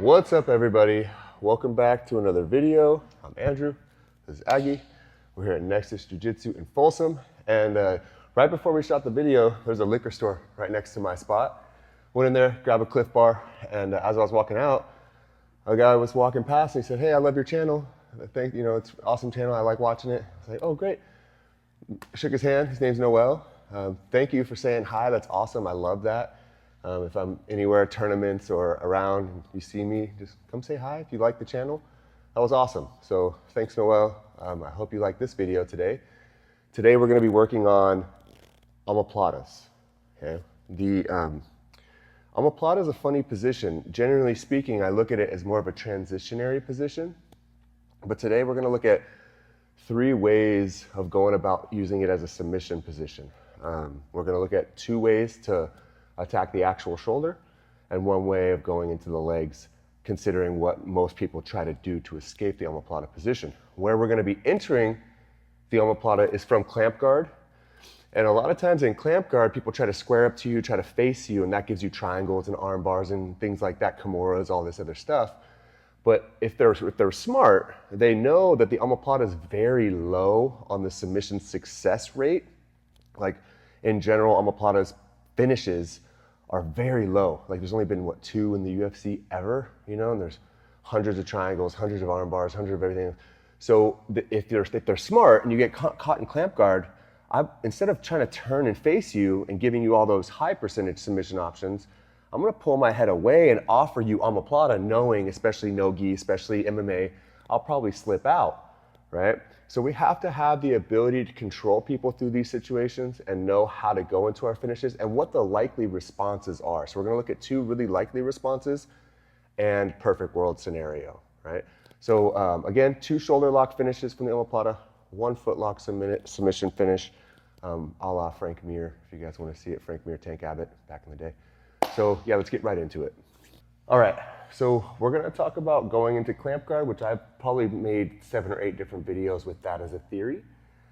What's up, everybody? Welcome back to another video. I'm Andrew. This is Aggie. We're here at Nexus Jiu-Jitsu in Folsom. And right before we shot the video, there's a liquor store right next to my spot. Went in there, grabbed a Cliff Bar, and as I was walking out, a guy was walking past and he said, "Hey, I love your channel. It's an awesome channel. I like watching it." I was like, "Oh, great." Shook his hand. His name's Noel. Thank you for saying hi. That's awesome. I love that. If I'm anywhere, tournaments or around, you see me, just come say hi if you like the channel. That was awesome. So thanks, Noel. I hope you like this video today. Today we're going to be working on omoplatas. Okay? The omoplata is a funny position. Generally speaking, I look at it as more of a transitionary position. But today we're going to look at 3 ways of going about using it as a submission position. We're going to look at 2 ways to attack the actual shoulder, and 1 way of going into the legs, considering what most people try to do to escape the omoplata position. Where we're going to be entering the omoplata is from clamp guard, and a lot of times in clamp guard, people try to square up to you, try to face you, and that gives you triangles and arm bars and things like that, kimuras, all this other stuff. But if they're smart, they know that the omoplata is very low on the submission success rate. Like in general, omoplata's finishes are very low. Like there's only been, 2 in the UFC ever, and there's hundreds of triangles, hundreds of arm bars, hundreds of everything. So if they're smart and you get caught in clamp guard, instead of trying to turn and face you and giving you all those high percentage submission options, I'm gonna pull my head away and offer you omoplata, knowing, especially no-gi, especially MMA, I'll probably slip out, right? So we have to have the ability to control people through these situations and know how to go into our finishes and what the likely responses are. So we're gonna look at 2 really likely responses and perfect world scenario, right? So again, 2 shoulder lock finishes from the omoplata, 1 foot lock submission finish, a la Frank Mir, if you guys wanna see it, Frank Mir, Tank Abbott, back in the day. So yeah, let's get right into it. All right, so we're gonna talk about going into clamp guard, which I've probably made 7 or 8 different videos with that as a theory.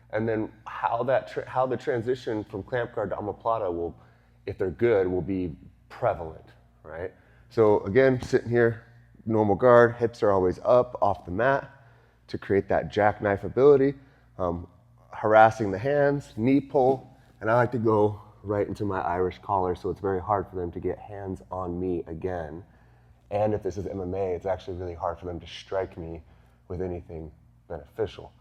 And then how the transition from clamp guard to omoplata will, if they're good, will be prevalent, right? So again, sitting here, normal guard, hips are always up off the mat to create that jackknife ability, harassing the hands, knee pull, and I like to go right into my Irish collar, so it's very hard for them to get hands on me again. And if this is MMA, it's actually really hard for them to strike me with anything beneficial.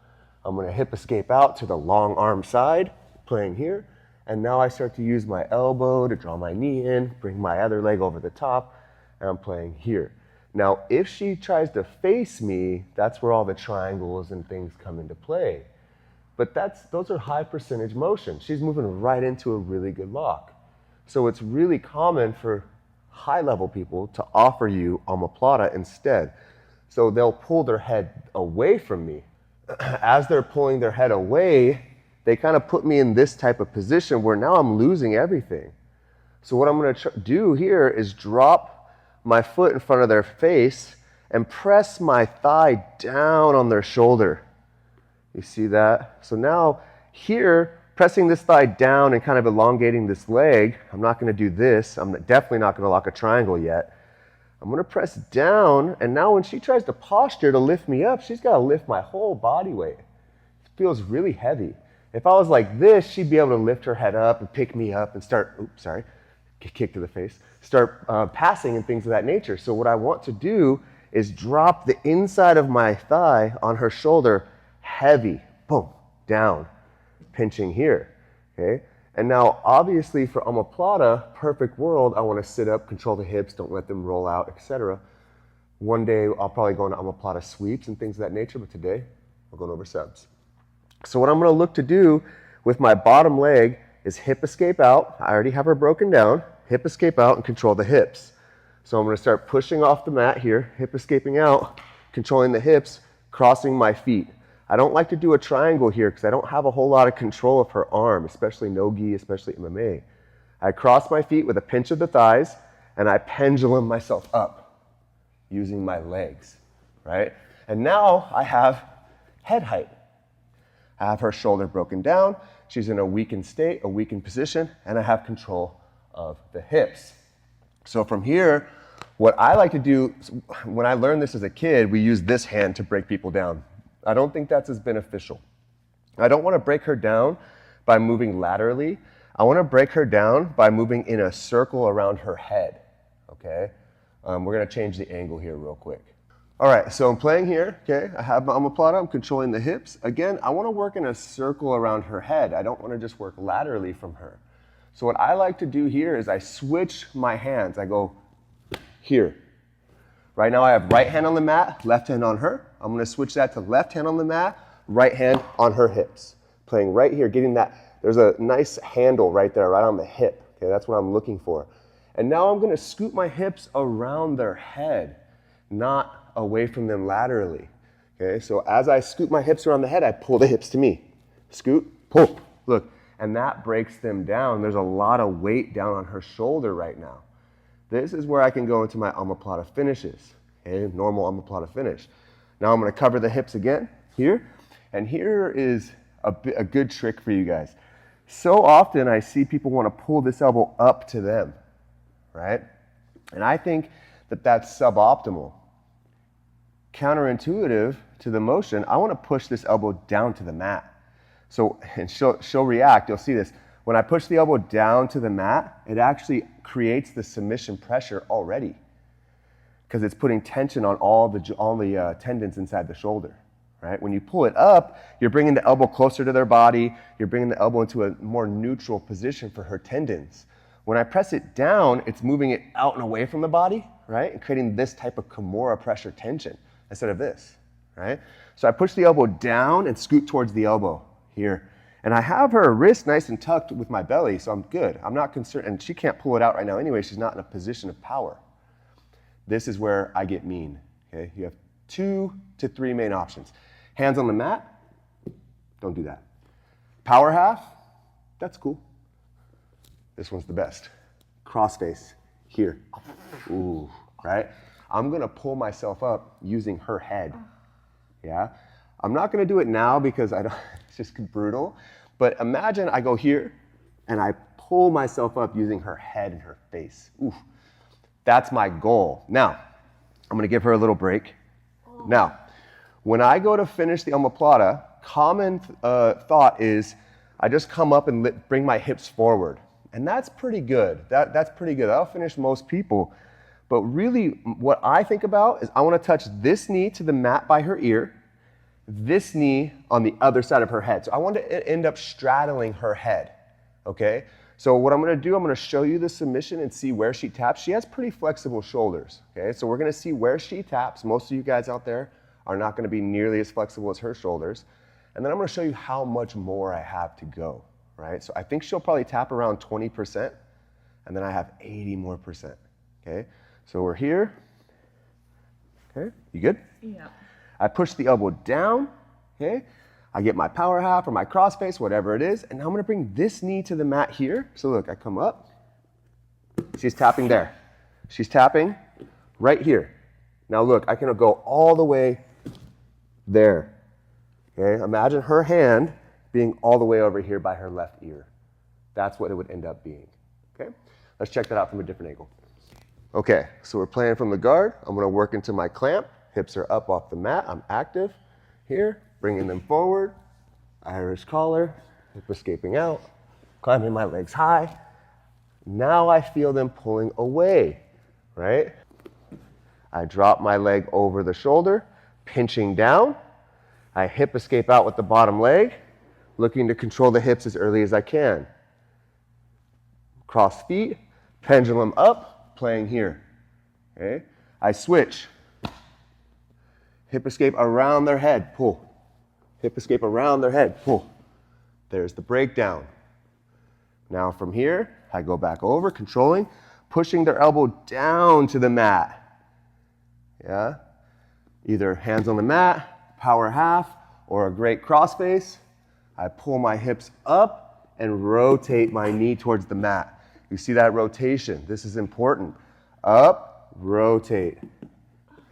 I'm gonna hip escape out to the long arm side, playing here, and now I start to use my elbow to draw my knee in, bring my other leg over the top, and I'm playing here. Now, if she tries to face me, that's where all the triangles and things come into play. But those are high percentage motion. She's moving right into a really good lock. So it's really common for high level people to offer you omoplata instead. So they'll pull their head away from me. As they're pulling their head away, they kind of put me in this type of position where now I'm losing everything. So what I'm gonna do here is drop my foot in front of their face and press my thigh down on their shoulder. You see that? So now here, pressing this thigh down and kind of elongating this leg, I'm not going to do this. I'm definitely not going to lock a triangle yet. I'm going to press down, and now when she tries to posture to lift me up, she's got to lift my whole body weight. It feels really heavy. If I was like this, she'd be able to lift her head up and pick me up and start, oops, sorry, get kicked to the face, start passing and things of that nature. So what I want to do is drop the inside of my thigh on her shoulder, heavy, boom, down, pinching here, okay? And now, obviously, for Omoplata, perfect world, I want to sit up, control the hips, don't let them roll out, etc. One day, I'll probably go into Omoplata sweeps and things of that nature, but today, we're going over subs. So what I'm going to look to do with my bottom leg is hip escape out. I already have her broken down. Hip escape out and control the hips. So I'm going to start pushing off the mat here, hip escaping out, controlling the hips, crossing my feet. I don't like to do a triangle here because I don't have a whole lot of control of her arm, especially no-gi, especially MMA. I cross my feet with a pinch of the thighs, and I pendulum myself up using my legs, right? And now I have head height. I have her shoulder broken down. She's in a weakened state, a weakened position, and I have control of the hips. So from here, what I like to do, when I learned this as a kid, we use this hand to break people down. I don't think that's as beneficial. I don't want to break her down by moving laterally. I want to break her down by moving in a circle around her head, okay? We're going to change the angle here real quick. All right, so I'm playing here, okay? I have my omoplata, I'm controlling the hips. Again, I want to work in a circle around her head. I don't want to just work laterally from her. So what I like to do here is I switch my hands. I go here. Right now I have right hand on the mat, left hand on her. I'm going to switch that to left hand on the mat, right hand on her hips. Playing right here, getting that, there's a nice handle right there, right on the hip. Okay, that's what I'm looking for. And now I'm going to scoot my hips around their head, not away from them laterally. Okay, so as I scoot my hips around the head, I pull the hips to me. Scoot, pull, look. And that breaks them down. There's a lot of weight down on her shoulder right now. This is where I can go into my omoplata finishes, okay, normal omoplata finish. Now I'm going to cover the hips again here, and here is a good trick for you guys. So often I see people want to pull this elbow up to them, right? And I think that that's suboptimal. Counterintuitive to the motion, I want to push this elbow down to the mat. So, and she'll react, you'll see this. When I push the elbow down to the mat, it actually creates the submission pressure already because it's putting tension on all the tendons inside the shoulder, right? When you pull it up, you're bringing the elbow closer to their body, you're bringing the elbow into a more neutral position for her tendons. When I press it down, it's moving it out and away from the body, right? And creating this type of Kimura pressure tension instead of this, right? So I push the elbow down and scoot towards the elbow here. And I have her wrist nice and tucked with my belly, so I'm good. I'm not concerned, and she can't pull it out right now anyway. She's not in a position of power. This is where I get mean, okay? You have 2 to 3 main options. Hands on the mat, don't do that. Power half, that's cool. This one's the best. Cross face, here. Ooh, right? I'm gonna pull myself up using her head, yeah? I'm not gonna do it now because it's just brutal, but imagine I go here and I pull myself up using her head and her face. Oof, that's my goal. Now, I'm gonna give her a little break. Now, when I go to finish the omoplata, common thought is I just come up and bring my hips forward. And that's pretty good. That's pretty good. That'll finish most people. But really, what I think about is I want to touch this knee to the mat by her ear, this knee on the other side of her head. So I want to end up straddling her head, okay? So what I'm going to do, I'm going to show you the submission and see where she taps. She has pretty flexible shoulders, okay? So we're going to see where she taps. Most of you guys out there are not going to be nearly as flexible as her shoulders. And then I'm going to show you how much more I have to go, right? So I think she'll probably tap around 20%, and then I have 80 more percent, okay? So we're here, okay? You good? Yeah. I push the elbow down, okay? I get my power half or my cross face, whatever it is, and now I'm gonna bring this knee to the mat here. So look, I come up, she's tapping there. She's tapping right here. Now look, I can go all the way there, Okay, imagine her hand being all the way over here by her left ear. That's what it would end up being. Okay, let's check that out from a different angle. Okay, so we're playing from the guard. I'm gonna work into my clamp. Hips are up off the mat. I'm active here, bringing them forward. Irish collar, hip escaping out, climbing my legs high. Now I feel them pulling away, right? I drop my leg over the shoulder, pinching down. I hip escape out with the bottom leg, looking to control the hips as early as I can. Cross feet, pendulum up, playing here. Okay? I switch. Hip escape around their head, pull. Hip escape around their head, pull. There's the breakdown. Now from here, I go back over, controlling, pushing their elbow down to the mat. Yeah? Either hands on the mat, power half, or a great crossface. I pull my hips up and rotate my knee towards the mat. You see that rotation? This is important. Up, rotate.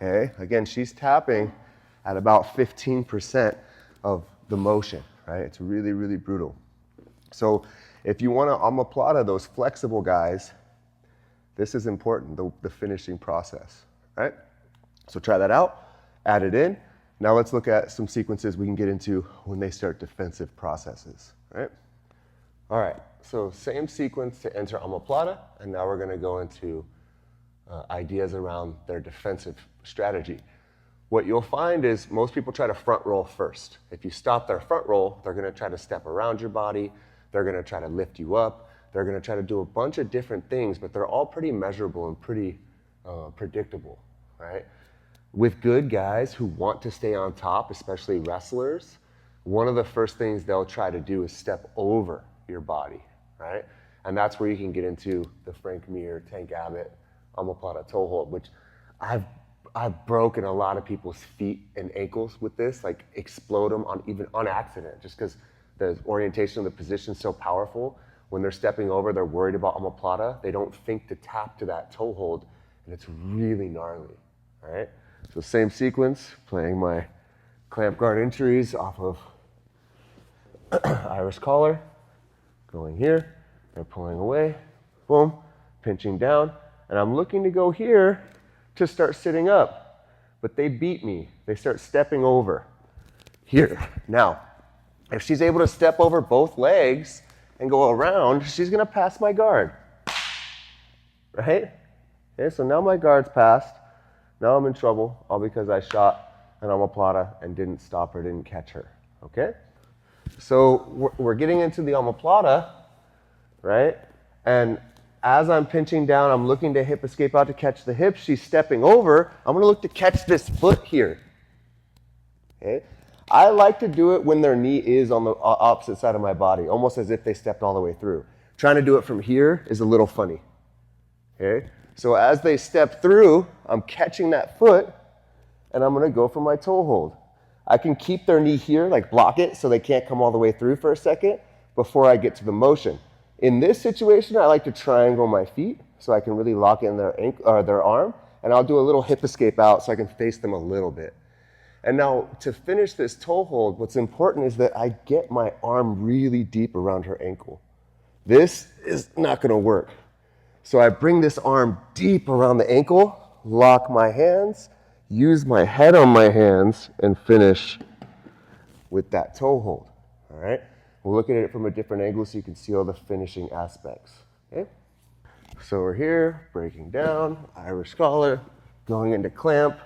Okay? Again, she's tapping at about 15% of the motion, right? It's really, really brutal. So if you want to omoplata those flexible guys, this is important, the finishing process, right? So try that out, add it in. Now let's look at some sequences we can get into when they start defensive processes, right? All right, so same sequence to enter omoplata, and now we're gonna go into ideas around their defensive strategy. What you'll find is most people try to front roll first. If you stop their front roll, they're gonna try to step around your body, they're gonna try to lift you up, they're gonna try to do a bunch of different things, but they're all pretty measurable and pretty predictable, right? With good guys who want to stay on top, especially wrestlers, one of the first things they'll try to do is step over your body, right? And that's where you can get into the Frank Mir, Tank Abbott, omoplata toe hold, which I've broken a lot of people's feet and ankles with this, like explode them even on accident, just because the orientation of the position is so powerful. When they're stepping over, they're worried about omoplata. They don't think to tap to that toe hold, and it's really gnarly, all right? So same sequence, playing my clamp guard entries off of Irish collar, going here, they're pulling away, boom, pinching down, and I'm looking to go here to start sitting up, but they beat me. They start stepping over here. Now, if she's able to step over both legs and go around, she's gonna pass my guard, right? Okay, so now my guard's passed. Now I'm in trouble, all because I shot an omoplata and didn't stop her, didn't catch her, okay? So we're getting into the omoplata, right? And as I'm pinching down, I'm looking to hip escape out to catch the hips. She's stepping over. I'm gonna look to catch this foot here, okay? I like to do it when their knee is on the opposite side of my body, almost as if they stepped all the way through. Trying to do it from here is a little funny, okay? So as they step through, I'm catching that foot, and I'm gonna go for my toe hold. I can keep their knee here, like block it, so they can't come all the way through for a second before I get to the motion. In this situation, I like to triangle my feet so I can really lock in their ankle, or their arm, and I'll do a little hip escape out so I can face them a little bit. And now to finish this toe hold, what's important is that I get my arm really deep around her ankle. This is not gonna work. So I bring this arm deep around the ankle, lock my hands, use my head on my hands, and finish with that toe hold, all right? We'll look at it from a different angle so you can see all the finishing aspects, okay? So we're here, breaking down, Irish collar, going into clamp.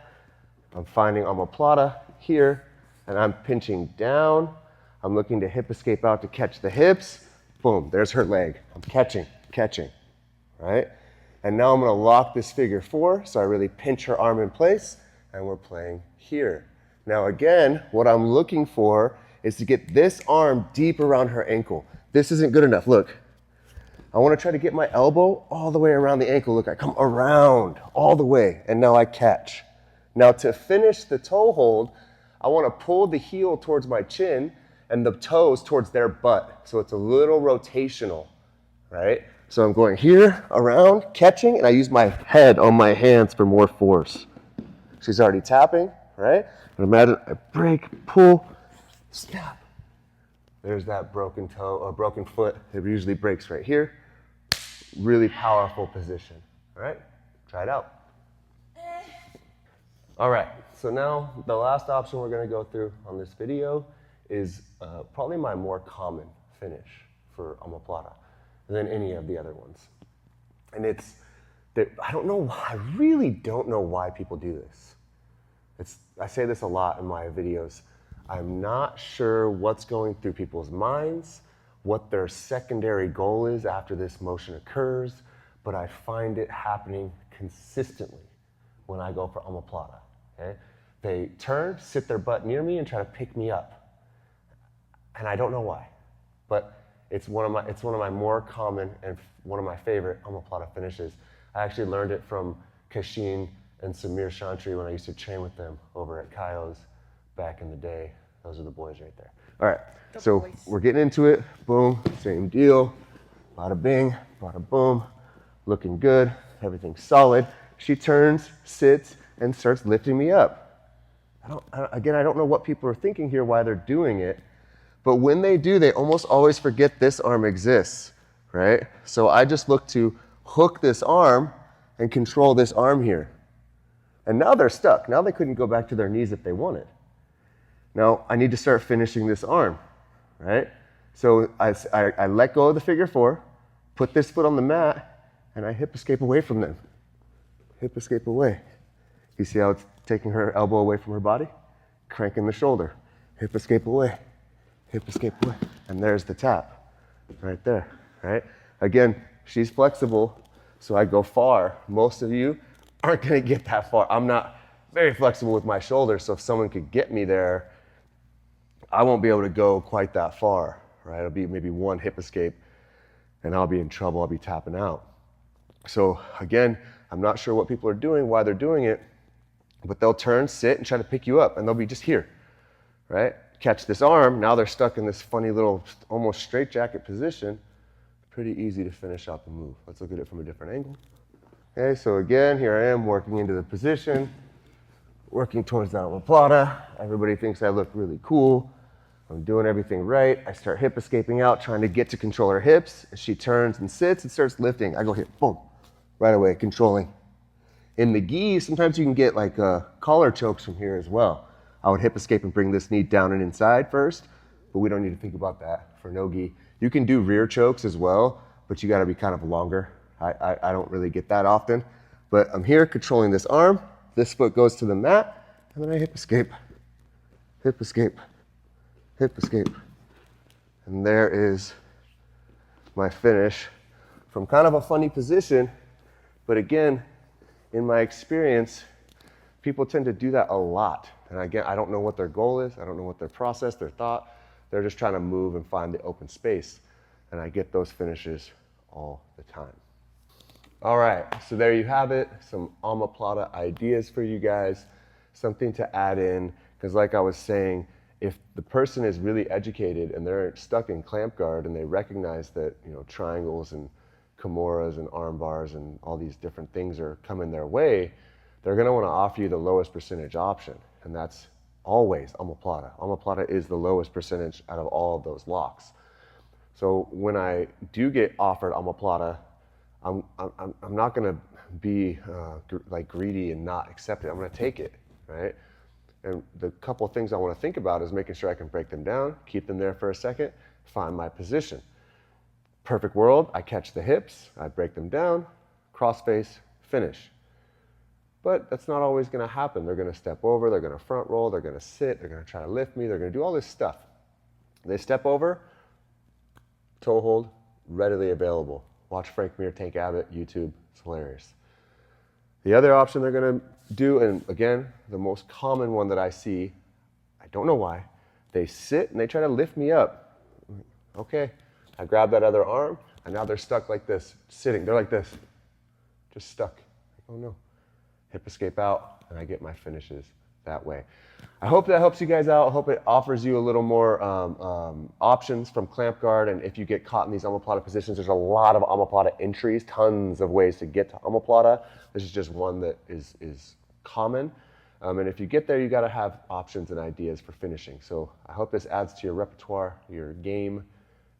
I'm finding omoplata here, and I'm pinching down. I'm looking to hip escape out to catch the hips. Boom, there's her leg. I'm catching, right? And now I'm gonna lock this figure four, so I really pinch her arm in place, and we're playing here. Now again, what I'm looking for is to get this arm deep around her ankle. This isn't good enough, look. I wanna try to get my elbow all the way around the ankle. Look, I come around all the way, and now I catch. Now to finish the toe hold, I wanna pull the heel towards my chin and the toes towards their butt. So it's a little rotational, right? So I'm going here, around, catching, and I use my head on my hands for more force. She's already tapping, right? And imagine I break, pull, snap. There's that broken toe or broken foot. It usually breaks right here. Really powerful position. All right, try it out. All right, so now the last option we're gonna go through on this video is probably my more common finish for omoplata than any of the other ones. And it's that I don't know why, I really don't know why people do this. I say this a lot in my videos. I'm not sure what's going through people's minds, what their secondary goal is after this motion occurs, but I find it happening consistently when I go for omoplata. Okay? They turn, sit their butt near me, and try to pick me up. And I don't know why, but it's one of my more common and one of my favorite omoplata finishes. I actually learned it from Kashin and Samir Chantry when I used to train with them over at Kaio's back in the day. Those are the boys right there. All right, so we're getting into it. Boom, same deal. Bada bing, bada boom. Looking good, everything's solid. She turns, sits, and starts lifting me up. I don't know what people are thinking here, why they're doing it, but when they do, they almost always forget this arm exists, right? So I just look to hook this arm and control this arm here. And now they're stuck. Now they couldn't go back to their knees if they wanted. Now I need to start finishing this arm, right? So I let go of the figure four, put this foot on the mat, and I hip escape away from them. Hip escape away. You see how it's taking her elbow away from her body? Cranking the shoulder. Hip escape away. Hip escape away. And there's the tap right there, right? Again, she's flexible, so I go far. Most of you aren't gonna get that far. I'm not very flexible with my shoulder, so if someone could get me there, I won't be able to go quite that far, right? It'll be maybe one hip escape, and I'll be in trouble. I'll be tapping out. So again, I'm not sure what people are doing, why they're doing it, but they'll turn, sit, and try to pick you up, and they'll be just here, right? Catch this arm, now they're stuck in this funny little, almost straitjacket position. Pretty easy to finish out the move. Let's look at it from a different angle. Okay, so again, here I am working into the position, working towards that omoplata. Everybody thinks I look really cool. I'm doing everything right. I start hip escaping out, trying to get to control her hips. She turns and sits and starts lifting. I go here, boom, right away, controlling. In the gi, sometimes you can get like collar chokes from here as well. I would hip escape and bring this knee down and inside first, but we don't need to think about that for no gi. You can do rear chokes as well, but you gotta be kind of longer. I don't really get that often, but I'm here controlling this arm. This foot goes to the mat, and then I hip escape, hip escape, hip escape. And there is my finish from kind of a funny position, but again, in my experience, people tend to do that a lot. And again, I don't know what their goal is. I don't know what their process, their thought. They're just trying to move and find the open space. And I get those finishes all the time. All right, so there you have it. Some omoplata ideas for you guys. Something to add in, because like I was saying, if the person is really educated and they're stuck in clamp guard and they recognize that, you know, triangles and kimuras and arm bars and all these different things are coming their way, they're going to want to offer you the lowest percentage option, and that's always omoplata. Omoplata is the lowest percentage out of all of those locks. So when I do get offered omoplata, I'm not going to be like greedy and not accept it. I'm going to take it, right? And the couple of things I want to think about is making sure I can break them down, keep them there for a second, find my position. Perfect world, I catch the hips, I break them down, crossface, finish. But that's not always going to happen. They're going to step over, they're going to front roll, they're going to sit, they're going to try to lift me, they're going to do all this stuff. They step over, toe hold, readily available. Watch Frank Mir, Tank Abbott, YouTube, it's hilarious. The other option they're going to do, and again, the most common one that I see, I don't know why, they sit and they try to lift me up. Okay, I grab that other arm, and now they're stuck like this, sitting. They're like this, just stuck. Oh no. Hip escape out, and I get my finishes that way. I hope that helps you guys out. I hope it offers you a little more options from clamp guard, and if you get caught in these omoplata positions, there's a lot of omoplata entries, tons of ways to get to omoplata. This is just one that is common. And if you get there, you got to have options and ideas for finishing. So I hope this adds to your repertoire, your game,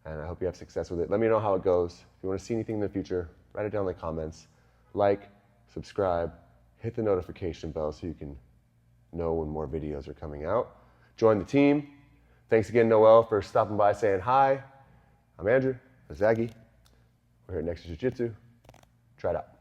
and I hope you have success with it. Let me know how it goes. If you want to see anything in the future, write it down in the comments. Like, subscribe, hit the notification bell so you can know when more videos are coming out. Join the team. Thanks again, Noel, for stopping by saying hi. I'm Andrew, Zaggy. We're here at Next Jiu-Jitsu. Try it out.